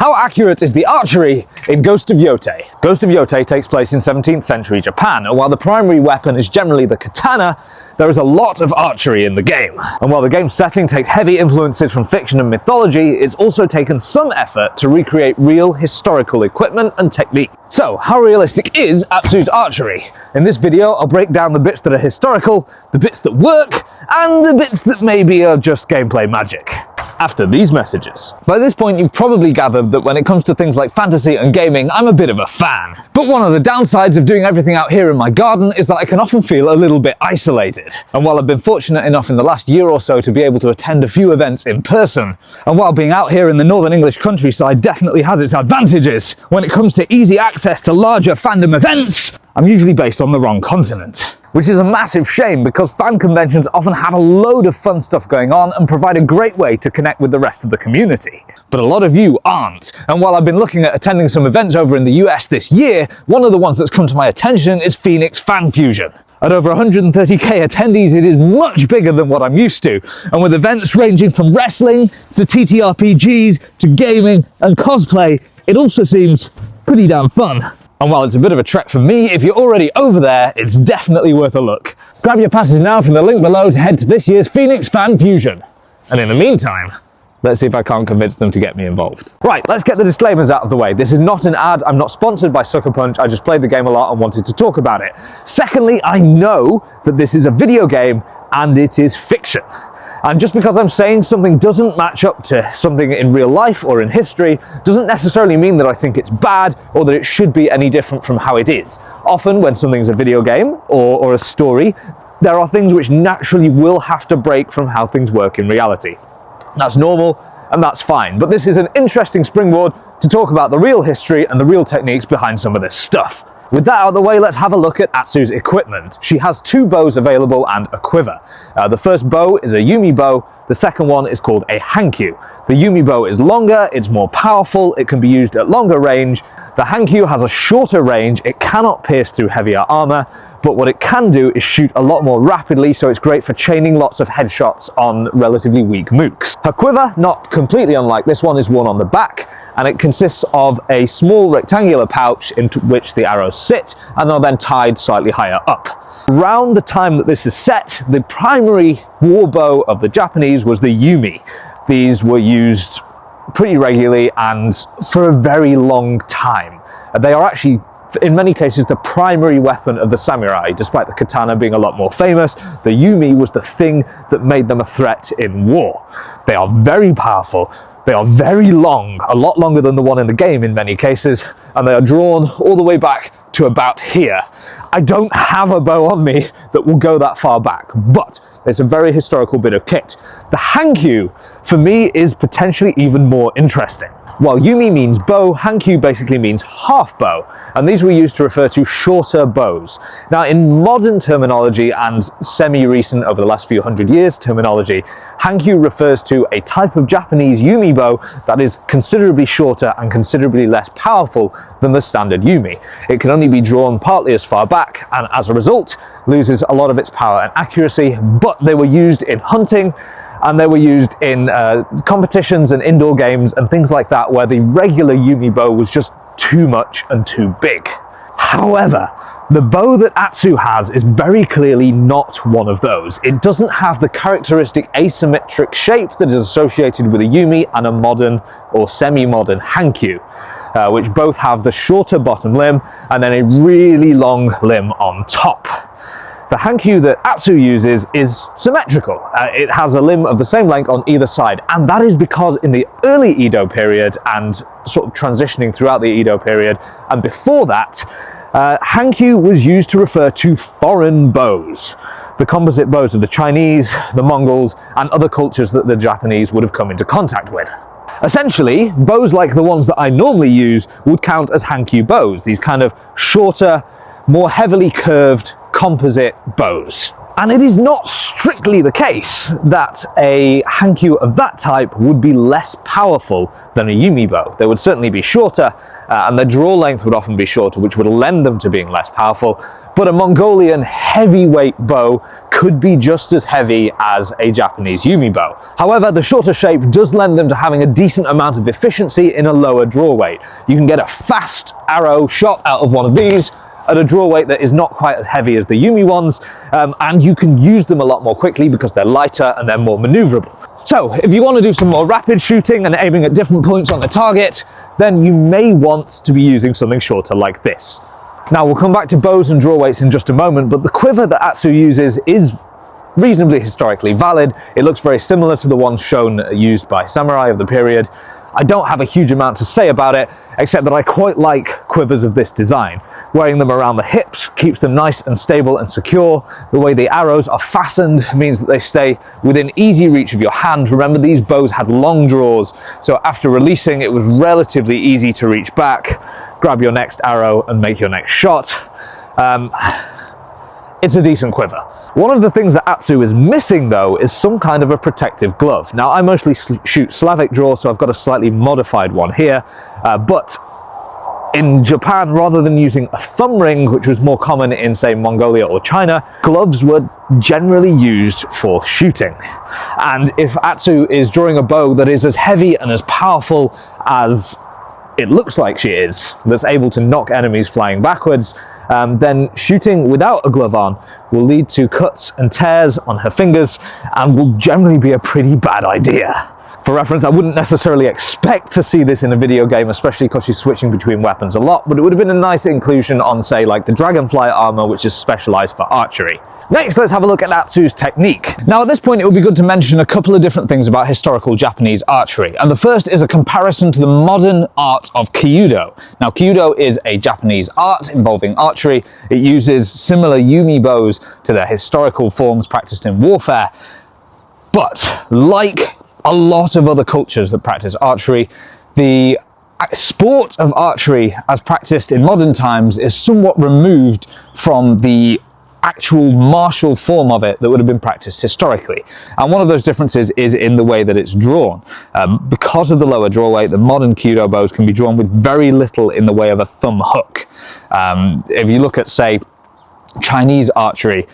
How accurate is the archery in Ghost of Yotei? Ghost of Yotei takes place in 17th century Japan, and while the primary weapon is generally the katana, there is a lot of archery in the game. And while the game's setting takes heavy influences from fiction and mythology, it's also taken some effort to recreate real historical equipment and technique. So, how realistic is Atsu's archery? In this video, I'll break down the bits that are historical, the bits that work, and the bits that maybe are just gameplay magic. After these messages. By this point, you've probably gathered that when it comes to things like fantasy and gaming, I'm a bit of a fan. But one of the downsides of doing everything out here in my garden is that I can often feel a little bit isolated. And while I've been fortunate enough in the last year or so to be able to attend a few events in person, and while being out here in the northern English countryside definitely has its advantages, when it comes to easy access to larger fandom events, I'm usually based on the wrong continent. Which is a massive shame because fan conventions often have a load of fun stuff going on and provide a great way to connect with the rest of the community. But a lot of you aren't. And while I've been looking at attending some events over in the US this year, one of the ones that's come to my attention is Phoenix Fan Fusion. At over 130k attendees, it is much bigger than what I'm used to. And with events ranging from wrestling to TTRPGs to gaming and cosplay, it also seems pretty damn fun. And while it's a bit of a trek for me, if you're already over there, it's definitely worth a look. Grab your passes now from the link below to head to this year's Phoenix Fan Fusion. And in the meantime, let's see if I can't convince them to get me involved. Right, let's get the disclaimers out of the way. This is not an ad, I'm not sponsored by Sucker Punch, I just played the game a lot and wanted to talk about it. Secondly, I know that this is a video game and it is fiction. And just because I'm saying something doesn't match up to something in real life or in history, doesn't necessarily mean that I think it's bad or that it should be any different from how it is. Often when something's a video game or a story, there are things which naturally will have to break from how things work in reality. That's normal and that's fine, but this is an interesting springboard to talk about the real history and the real techniques behind some of this stuff. With that out of the way, let's have a look at Atsu's equipment. She has 2 bows available and a quiver. The first bow is a Yumi bow, the second one is called a Hankyu. The Yumi bow is longer, it's more powerful, it can be used at longer range. The Hankyu has a shorter range, it cannot pierce through heavier armor, but what it can do is shoot a lot more rapidly, so it's great for chaining lots of headshots on relatively weak mooks. Her quiver, not completely unlike this one, is worn on the back, and it consists of a small rectangular pouch into which the arrows sit, and are then tied slightly higher up. Around the time that this is set, the primary war bow of the Japanese was the Yumi. These were used pretty regularly and for a very long time. They are actually, in many cases, the primary weapon of the samurai. Despite the katana being a lot more famous, the Yumi was the thing that made them a threat in war. They are very powerful, they are very long, a lot longer than the one in the game in many cases, and they are drawn all the way back to about here. I don't have a bow on me that will go that far back, but it's a very historical bit of kit. The Hankyu, for me, is potentially even more interesting. While Yumi means bow, Hankyu basically means half bow, and these were used to refer to shorter bows. Now, in modern terminology and semi-recent, over the last few hundred years terminology, Hankyu refers to a type of Japanese Yumi bow that is considerably shorter and considerably less powerful than the standard Yumi. It can only be drawn partly as far back, and as a result, loses a lot of its power and accuracy, but they were used in hunting, and they were used in competitions and indoor games and things like that where the regular Yumi bow was just too much and too big. However, the bow that Atsu has is very clearly not one of those. It doesn't have the characteristic asymmetric shape that is associated with a Yumi and a modern or semi-modern Hankyu, which both have the shorter bottom limb and then a really long limb on top. The Hankyu that Atsu uses is symmetrical. It has a limb of the same length on either side, and that is because in the early Edo period and sort of transitioning throughout the Edo period and before that, Hankyu was used to refer to foreign bows, the composite bows of the Chinese, the Mongols, and other cultures that the Japanese would have come into contact with. Essentially, bows like the ones that I normally use would count as Hankyu bows, these kind of shorter, more heavily curved composite bows. And it is not strictly the case that a Hankyu of that type would be less powerful than a Yumi bow. They would certainly be shorter, and their draw length would often be shorter, which would lend them to being less powerful. But a Mongolian heavyweight bow could be just as heavy as a Japanese Yumi bow. However, the shorter shape does lend them to having a decent amount of efficiency in a lower draw weight. You can get a fast arrow shot out of one of these at a draw weight that is not quite as heavy as the Yumi ones, and you can use them a lot more quickly because they're lighter and they're more maneuverable. So if you want to do some more rapid shooting and aiming at different points on the target, then you may want to be using something shorter like this. Now we'll come back to bows and draw weights in just a moment, but the quiver that Atsu uses is reasonably historically valid. It looks very similar to the ones shown used by samurai of the period. I don't have a huge amount to say about it, except that I quite like quivers of this design. Wearing them around the hips keeps them nice and stable and secure. The way the arrows are fastened means that they stay within easy reach of your hand. Remember, these bows had long draws, so after releasing, it was relatively easy to reach back, grab your next arrow and make your next shot. It's a decent quiver. One of the things that Atsu is missing, though, is some kind of a protective glove. Now, I mostly shoot Slavic draw, so I've got a slightly modified one here, but in Japan, rather than using a thumb ring, which was more common in, say, Mongolia or China, gloves were generally used for shooting. And if Atsu is drawing a bow that is as heavy and as powerful as it looks like she is, that's able to knock enemies flying backwards, then shooting without a glove on will lead to cuts and tears on her fingers and will generally be a pretty bad idea. For reference, I wouldn't necessarily expect to see this in a video game, especially because she's switching between weapons a lot, but it would have been a nice inclusion on, say, like the Dragonfly Armour, which is specialised for archery. Next, let's have a look at Atsu's technique. Now, at this point, it would be good to mention a couple of different things about historical Japanese archery. And the first is a comparison to the modern art of Kyudo. Now, Kyudo is a Japanese art involving archery. It uses similar Yumi bows to their historical forms practiced in warfare. But like a lot of other cultures that practice archery, the sport of archery as practiced in modern times is somewhat removed from the actual martial form of it that would have been practiced historically. And one of those differences is in the way that it's drawn. Because of the lower draw weight, the modern Kyudo bows can be drawn with very little in the way of a thumb hook. If you look at, say, Chinese archery,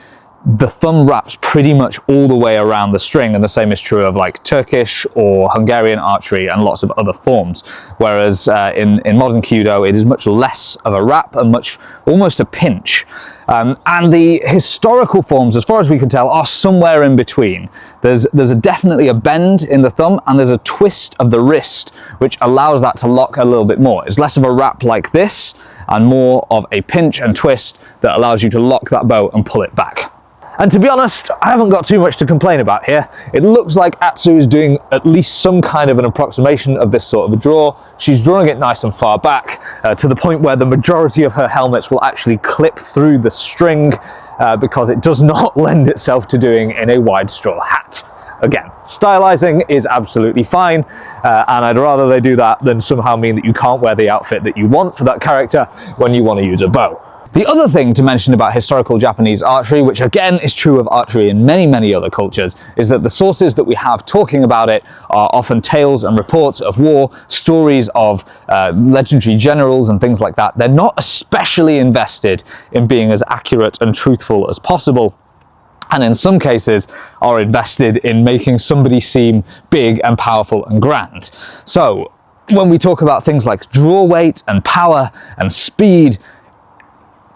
the thumb wraps pretty much all the way around the string, and the same is true of like Turkish or Hungarian archery and lots of other forms. Whereas in modern Kyudo, it is much less of a wrap and almost a pinch. And the historical forms, as far as we can tell, are somewhere in between. There's definitely a bend in the thumb, and there's a twist of the wrist, which allows that to lock a little bit more. It's less of a wrap like this, and more of a pinch and twist that allows you to lock that bow and pull it back. And to be honest, I haven't got too much to complain about here. It looks like Atsu is doing at least some kind of an approximation of this sort of a draw. She's drawing it nice and far back, to the point where the majority of her helmets will actually clip through the string, because it does not lend itself to doing in a wide straw hat. Again, stylizing is absolutely fine, and I'd rather they do that than somehow mean that you can't wear the outfit that you want for that character when you want to use a bow. The other thing to mention about historical Japanese archery, which again is true of archery in many, many other cultures, is that the sources that we have talking about it are often tales and reports of war, stories of legendary generals and things like that. They're not especially invested in being as accurate and truthful as possible, and in some cases are invested in making somebody seem big and powerful and grand. So when we talk about things like draw weight and power and speed,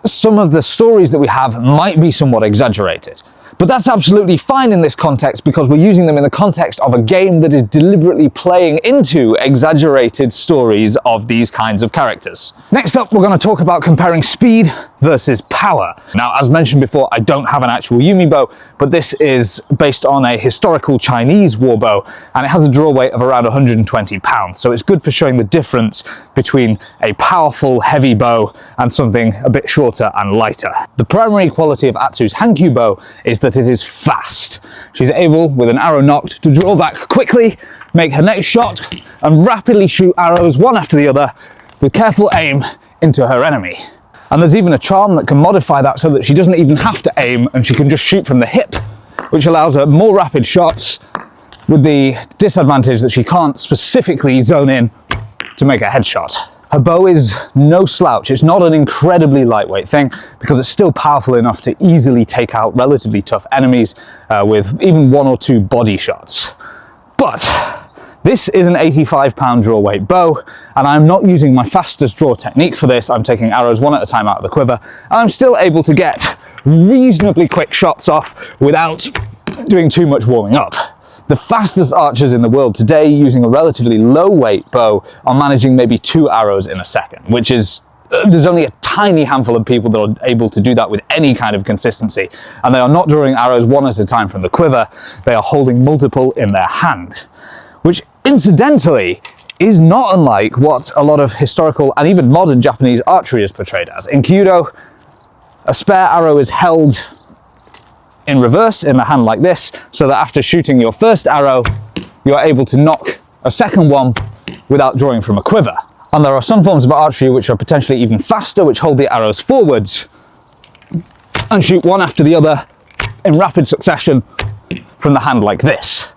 some of the stories that we have might be somewhat exaggerated. But that's absolutely fine in this context, because we're using them in the context of a game that is deliberately playing into exaggerated stories of these kinds of characters. Next up, we're going to talk about comparing speed versus power. Now, as mentioned before, I don't have an actual Yumi bow, but this is based on a historical Chinese war bow, and it has a draw weight of around 120 pounds. So it's good for showing the difference between a powerful, heavy bow and something a bit shorter and lighter. The primary quality of Atsu's Hankyu bow is that it is fast. She's able, with an arrow knocked, to draw back quickly, make her next shot, and rapidly shoot arrows one after the other with careful aim into her enemy. And there's even a charm that can modify that so that she doesn't even have to aim and she can just shoot from the hip, which allows her more rapid shots with the disadvantage that she can't specifically zone in to make a headshot. Her bow is no slouch. It's not an incredibly lightweight thing because it's still powerful enough to easily take out relatively tough enemies with even 1 or 2 body shots. But this is an 85-pound draw weight bow, and I'm not using my fastest draw technique for this. I'm taking arrows one at a time out of the quiver, and I'm still able to get reasonably quick shots off without doing too much warming up. The fastest archers in the world today, using a relatively low weight bow, are managing maybe 2 arrows in a second, which is there's only a tiny handful of people that are able to do that with any kind of consistency, and they are not drawing arrows one at a time from the quiver. They are holding multiple in their hand, which incidentally is not unlike what a lot of historical and even modern Japanese archery is portrayed as. In Kyudo, a spare arrow is held in reverse in the hand like this, so that after shooting your first arrow, you're able to knock a second one without drawing from a quiver. And there are some forms of archery which are potentially even faster, which hold the arrows forwards and shoot one after the other in rapid succession from the hand like this.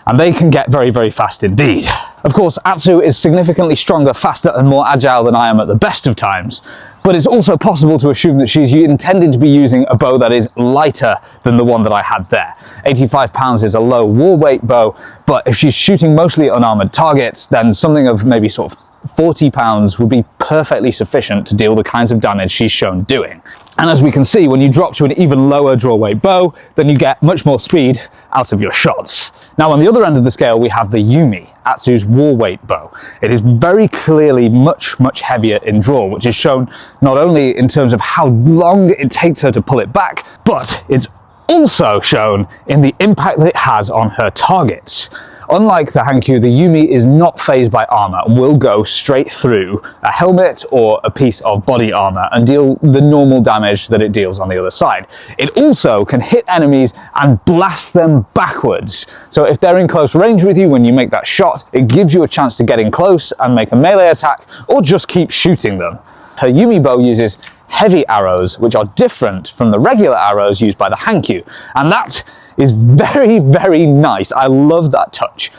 And they can get very, very fast indeed. Of course, Atsu is significantly stronger, faster, and more agile than I am at the best of times, but it's also possible to assume that she's intended to be using a bow that is lighter than the one that I had there. 85 pounds is a low war weight bow, but if she's shooting mostly unarmored targets, then something of maybe sort of 40 pounds would be perfectly sufficient to deal the kinds of damage she's shown doing. And as we can see, when you drop to an even lower draw weight bow, then you get much more speed out of your shots. Now on the other end of the scale, we have the Yumi, Atsu's war weight bow. It is very clearly much, much heavier in draw, which is shown not only in terms of how long it takes her to pull it back, but it's also shown in the impact that it has on her targets. Unlike the Hankyu, the Yumi is not phased by armor and will go straight through a helmet or a piece of body armor and deal the normal damage that it deals on the other side. It also can hit enemies and blast them backwards. So if they're in close range with you when you make that shot, it gives you a chance to get in close and make a melee attack, or just keep shooting them. Her Yumi bow uses heavy arrows, which are different from the regular arrows used by the Hankyu, and that is very, very nice. I love that touch.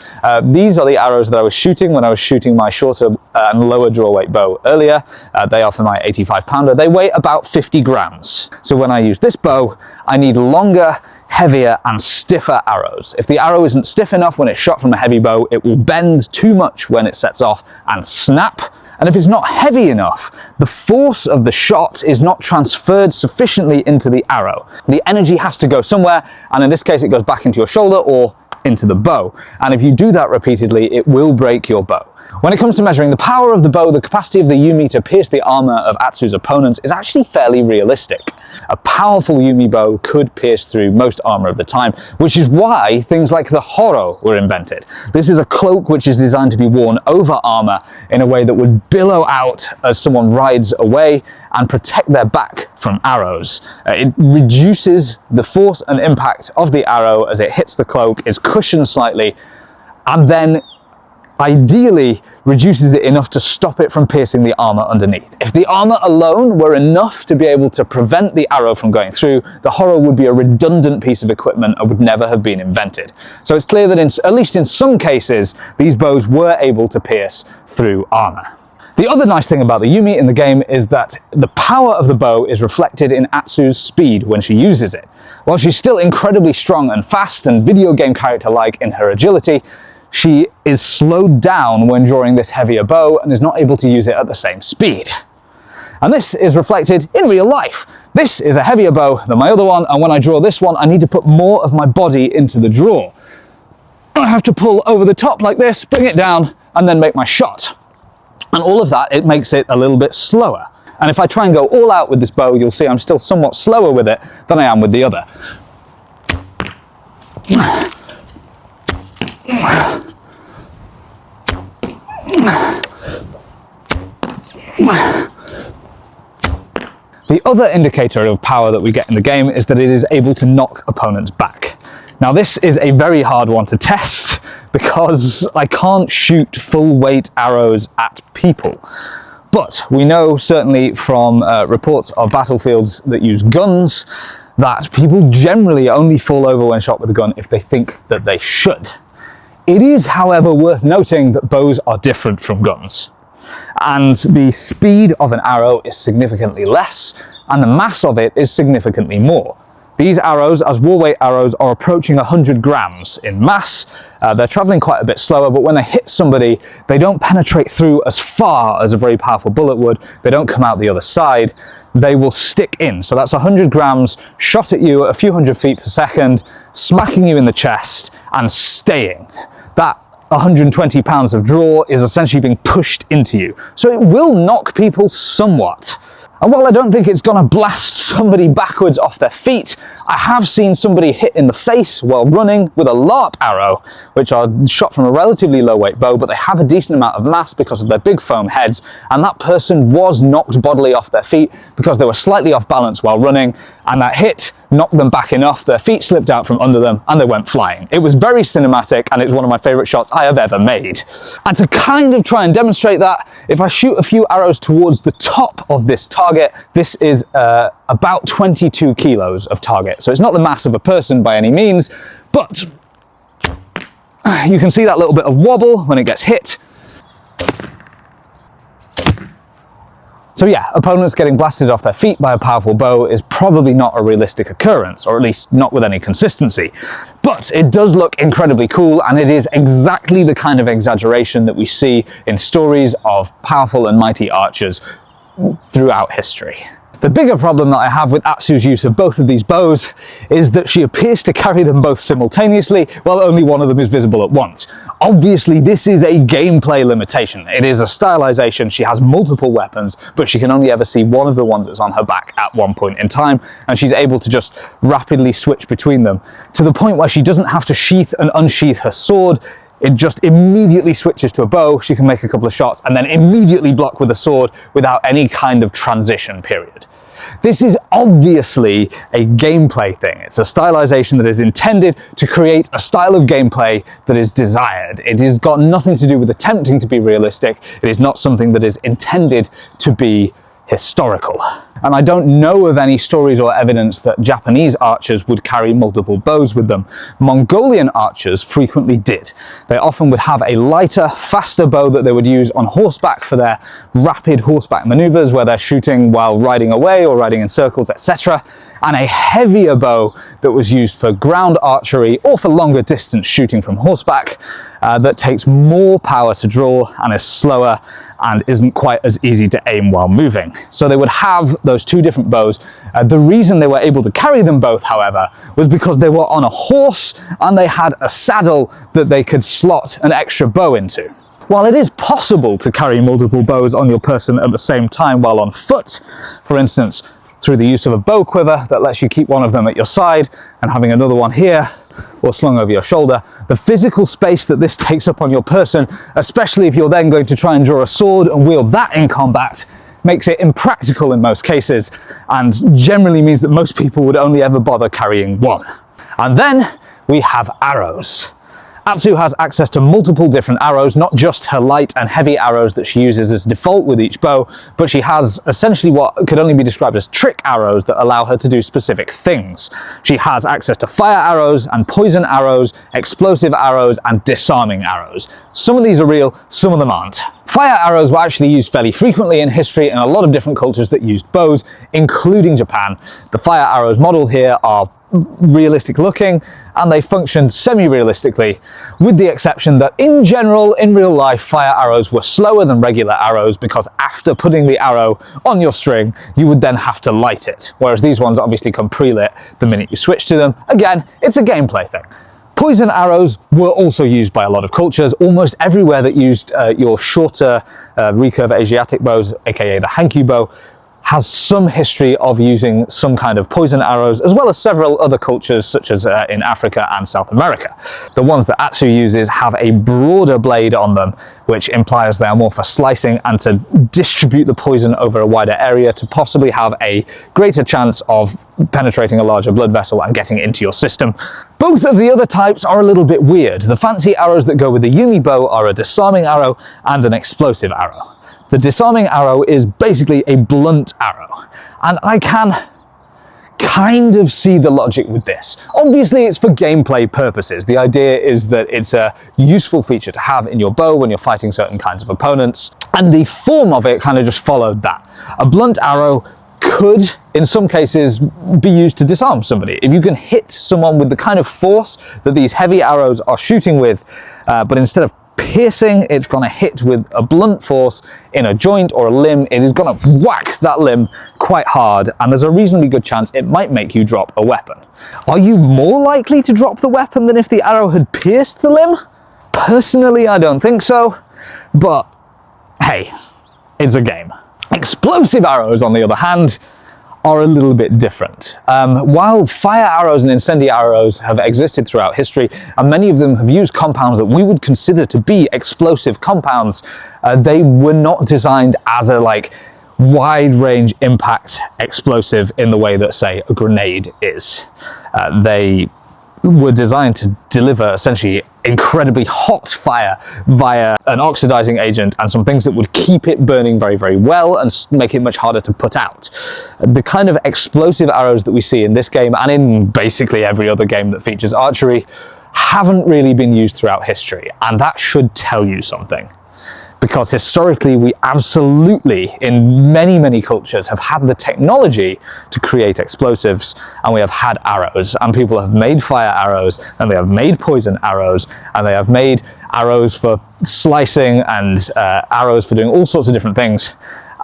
These are the arrows that I was shooting when I was shooting my shorter and lower draw weight bow earlier. They are for my 85 pounder. They weigh about 50 grams. So when I use this bow, I need longer, heavier and stiffer arrows. If the arrow isn't stiff enough when it's shot from a heavy bow, it will bend too much when it sets off and snap. And if it's not heavy enough, the force of the shot is not transferred sufficiently into the arrow. The energy has to go somewhere, and in this case it goes back into your shoulder or into the bow. And if you do that repeatedly, it will break your bow. When it comes to measuring the power of the bow, the capacity of the Yumi to pierce the armor of Atsu's opponents is actually fairly realistic. A powerful Yumi bow could pierce through most armor of the time, which is why things like the horo were invented. This is a cloak which is designed to be worn over armor in a way that would billow out as someone rides away and protect their back from arrows. It reduces the force and impact of the arrow as it hits the cloak, is cushioned slightly, and then ideally reduces it enough to stop it from piercing the armor underneath. If the armor alone were enough to be able to prevent the arrow from going through, the horo would be a redundant piece of equipment and would never have been invented. So it's clear that at least in some cases, these bows were able to pierce through armor. The other nice thing about the Yumi in the game is that the power of the bow is reflected in Atsu's speed when she uses it. While she's still incredibly strong and fast and video game character-like in her agility, she is slowed down when drawing this heavier bow and is not able to use it at the same speed. And this is reflected in real life. This is a heavier bow than my other one, and when I draw this one, I need to put more of my body into the draw. I have to pull over the top like this, bring it down, and then make my shot. And all of that, it makes it a little bit slower. And if I try and go all out with this bow, you'll see I'm still somewhat slower with it than I am with the other. The other indicator of power that we get in the game is that it is able to knock opponents back. Now this is a very hard one to test because I can't shoot full weight arrows at people. But we know certainly from reports of battlefields that use guns that people generally only fall over when shot with a gun if they think that they should. It is, however, worth noting that bows are different from guns, and the speed of an arrow is significantly less, and the mass of it is significantly more. These arrows, as war weight arrows, are approaching 100 grams in mass. They're traveling quite a bit slower, but when they hit somebody, they don't penetrate through as far as a very powerful bullet would. They don't come out the other side. They will stick in. So that's 100 grams shot at you at a few hundred feet per second, smacking you in the chest and staying. That 120 pounds of draw is essentially being pushed into you. So it will knock people somewhat. And while I don't think it's gonna blast somebody backwards off their feet, I have seen somebody hit in the face while running with a LARP arrow, which are shot from a relatively low weight bow, but they have a decent amount of mass because of their big foam heads, and that person was knocked bodily off their feet because they were slightly off balance while running, and that hit knocked them back enough, their feet slipped out from under them, and they went flying. It was very cinematic, and it's one of my favorite shots I have ever made. And to kind of try and demonstrate that, if I shoot a few arrows towards the top of this target, this is about 22 kilos of target. So it's not the mass of a person by any means, but you can see that little bit of wobble when it gets hit. So yeah, opponents getting blasted off their feet by a powerful bow is probably not a realistic occurrence, or at least not with any consistency. But it does look incredibly cool, and it is exactly the kind of exaggeration that we see in stories of powerful and mighty archers throughout history. The bigger problem that I have with Atsu's use of both of these bows is that she appears to carry them both simultaneously while only one of them is visible at once. Obviously, this is a gameplay limitation. It is a stylization. She has multiple weapons, but she can only ever see one of the ones that's on her back at one point in time, and she's able to just rapidly switch between them to the point where she doesn't have to sheath and unsheath her sword. It just immediately switches to a bow. She can make a couple of shots and then immediately block with a sword without any kind of transition period. This is obviously a gameplay thing. It's a stylization that is intended to create a style of gameplay that is desired. It has got nothing to do with attempting to be realistic. It is not something that is intended to be historical. And I don't know of any stories or evidence that Japanese archers would carry multiple bows with them. Mongolian archers frequently did. They often would have a lighter, faster bow that they would use on horseback for their rapid horseback maneuvers where they're shooting while riding away or riding in circles, etc. And a heavier bow that was used for ground archery or for longer distance shooting from horseback that takes more power to draw and is slower and isn't quite as easy to aim while moving. So they would have those two different bows. The reason they were able to carry them both, however, was because they were on a horse and they had a saddle that they could slot an extra bow into. While it is possible to carry multiple bows on your person at the same time while on foot, for instance, through the use of a bow quiver that lets you keep one of them at your side and having another one here or slung over your shoulder, the physical space that this takes up on your person, especially if you're then going to try and draw a sword and wield that in combat, makes it impractical in most cases and generally means that most people would only ever bother carrying one. And then we have arrows. Atsu has access to multiple different arrows, not just her light and heavy arrows that she uses as default with each bow, but she has essentially what could only be described as trick arrows that allow her to do specific things. She has access to fire arrows and poison arrows, explosive arrows, and disarming arrows. Some of these are real, some of them aren't. Fire arrows were actually used fairly frequently in history in a lot of different cultures that used bows, including Japan. The fire arrows modeled here are realistic looking and they function semi-realistically, with the exception that in general, in real life, fire arrows were slower than regular arrows because after putting the arrow on your string, you would then have to light it, whereas these ones obviously come pre-lit the minute you switch to them. Again, it's a gameplay thing. Poison arrows were also used by a lot of cultures. Almost everywhere that used your shorter recurve Asiatic bows, aka the Hankyu bow, has some history of using some kind of poison arrows, as well as several other cultures such as in Africa and South America. The ones that Atsu uses have a broader blade on them, which implies they are more for slicing and to distribute the poison over a wider area to possibly have a greater chance of penetrating a larger blood vessel and getting into your system. Both of the other types are a little bit weird. The fancy arrows that go with the Yumi bow are a disarming arrow and an explosive arrow. The disarming arrow is basically a blunt arrow, and I can kind of see the logic with this. Obviously, it's for gameplay purposes. The idea is that it's a useful feature to have in your bow when you're fighting certain kinds of opponents, and the form of it kind of just followed that. A blunt arrow could, in some cases, be used to disarm somebody. If you can hit someone with the kind of force that these heavy arrows are shooting with, but instead of piercing, it's going to hit with a blunt force in a joint or a limb, it is going to whack that limb quite hard, and there's a reasonably good chance it might make you drop a weapon. Are you more likely to drop the weapon than if the arrow had pierced the limb? Personally, I don't think so, but hey, it's a game. Explosive arrows, on the other hand, are a little bit different. While fire arrows and incendiary arrows have existed throughout history, and many of them have used compounds that we would consider to be explosive compounds, they were not designed as a wide range impact explosive in the way that, say, a grenade is. They were designed to deliver essentially incredibly hot fire via an oxidizing agent and some things that would keep it burning very, very well and make it much harder to put out. The kind of explosive arrows that we see in this game and in basically every other game that features archery haven't really been used throughout history, and that should tell you something. Because historically, we absolutely, in many, many cultures, have had the technology to create explosives, and we have had arrows, and people have made fire arrows, and they have made poison arrows, and they have made arrows for slicing, and arrows for doing all sorts of different things,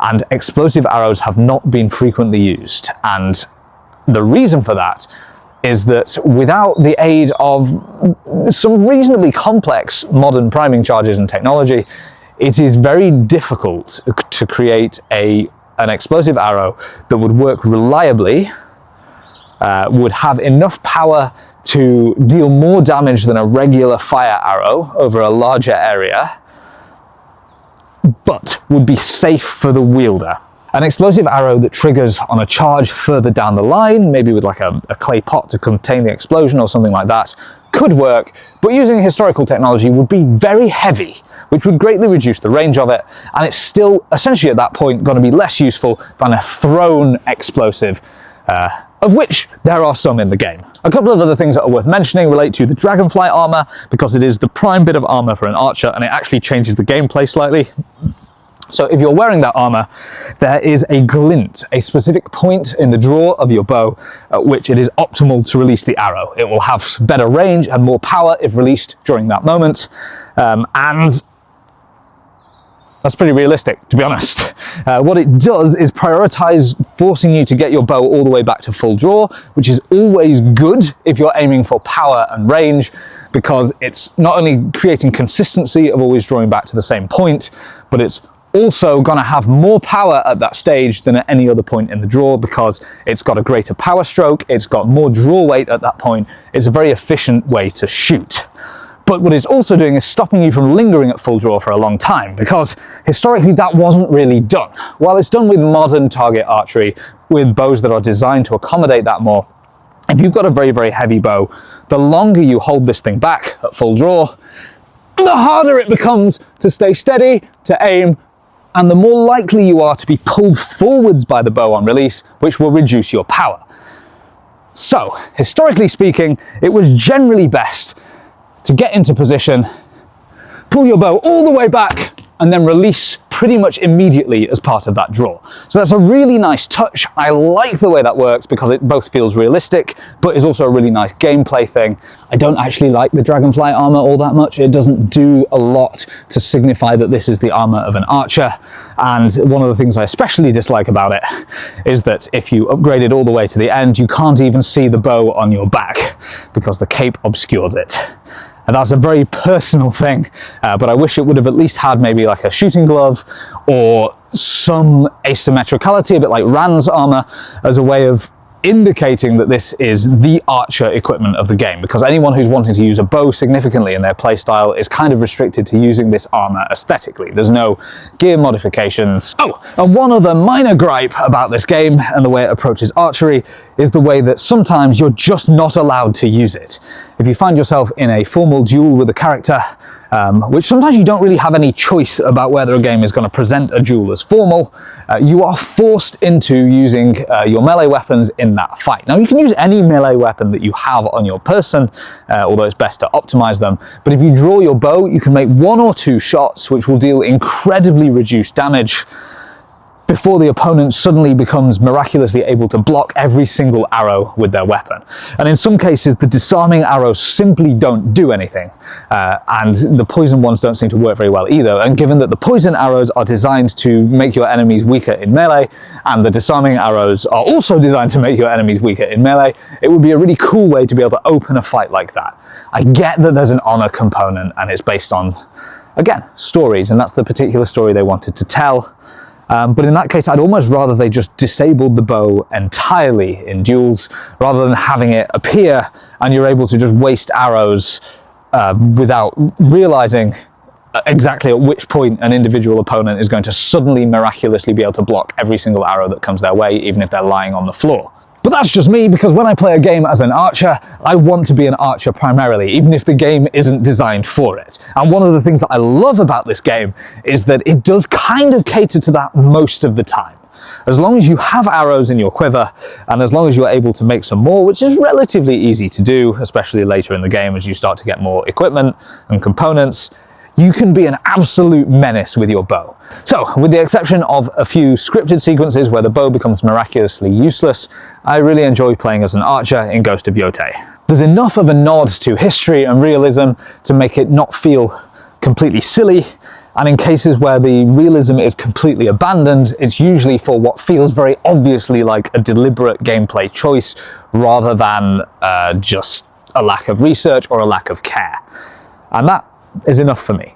and explosive arrows have not been frequently used. And the reason for that is that without the aid of some reasonably complex modern priming charges and technology, it is very difficult to create an explosive arrow that would work reliably, would have enough power to deal more damage than a regular fire arrow over a larger area, but would be safe for the wielder. An explosive arrow that triggers on a charge further down the line, maybe with a clay pot to contain the explosion or something like that, could work, but using historical technology would be very heavy, which would greatly reduce the range of it, and it's still essentially at that point going to be less useful than a thrown explosive, of which there are some in the game. A couple of other things that are worth mentioning relate to the Dragonfly Armour, because it is the prime bit of armour for an archer, and it actually changes the gameplay slightly. So if you're wearing that armour, there is a glint, a specific point in the draw of your bow at which it is optimal to release the arrow. It will have better range and more power if released during that moment, and that's pretty realistic, to be honest. What it does is prioritize forcing you to get your bow all the way back to full draw, which is always good if you're aiming for power and range, because it's not only creating consistency of always drawing back to the same point, but it's also going to have more power at that stage than at any other point in the draw, because it's got a greater power stroke, it's got more draw weight at that point. It's a very efficient way to shoot. But what it's also doing is stopping you from lingering at full draw for a long time, because historically that wasn't really done. While it's done with modern target archery, with bows that are designed to accommodate that more, if you've got a very, very heavy bow, the longer you hold this thing back at full draw, the harder it becomes to stay steady, to aim, and the more likely you are to be pulled forwards by the bow on release, which will reduce your power. So, historically speaking, it was generally best to get into position, pull your bow all the way back, and then release pretty much immediately as part of that draw. So that's a really nice touch. I like the way that works because it both feels realistic, but is also a really nice gameplay thing. I don't actually like the Dragonfly Armour all that much. It doesn't do a lot to signify that this is the armour of an archer. And one of the things I especially dislike about it is that if you upgrade it all the way to the end, you can't even see the bow on your back because the cape obscures it. And that's a very personal thing, but I wish it would have at least had maybe like a shooting glove or some asymmetricality, a bit like Rand's armor, as a way of indicating that this is the archer equipment of the game, because anyone who's wanting to use a bow significantly in their playstyle is kind of restricted to using this armor aesthetically. There's no gear modifications. Oh, and one other minor gripe about this game and the way it approaches archery is the way that sometimes you're just not allowed to use it. If you find yourself in a formal duel with a character which sometimes you don't really have any choice about whether a game is going to present a duel as formal. You are forced into using your melee weapons in that fight. Now, you can use any melee weapon that you have on your person, although it's best to optimize them. But if you draw your bow, you can make 1 or 2 shots, which will deal incredibly reduced damage before the opponent suddenly becomes miraculously able to block every single arrow with their weapon. And in some cases, the disarming arrows simply don't do anything, and the poison ones don't seem to work very well either. And given that the poison arrows are designed to make your enemies weaker in melee, and the disarming arrows are also designed to make your enemies weaker in melee, it would be a really cool way to be able to open a fight like that. I get that there's an honor component, and it's based on, again, stories, and that's the particular story they wanted to tell. But in that case, I'd almost rather they just disabled the bow entirely in duels, rather than having it appear and you're able to just waste arrows without realizing exactly at which point an individual opponent is going to suddenly miraculously be able to block every single arrow that comes their way, even if they're lying on the floor. But that's just me, because when I play a game as an archer, I want to be an archer primarily, even if the game isn't designed for it. And one of the things that I love about this game is that it does kind of cater to that most of the time. As long as you have arrows in your quiver, and as long as you're able to make some more, which is relatively easy to do, especially later in the game as you start to get more equipment and components, you can be an absolute menace with your bow. So, with the exception of a few scripted sequences where the bow becomes miraculously useless, I really enjoy playing as an archer in Ghost of Yotei. There's enough of a nod to history and realism to make it not feel completely silly, and in cases where the realism is completely abandoned, it's usually for what feels very obviously like a deliberate gameplay choice, rather than just a lack of research or a lack of care. And that is enough for me.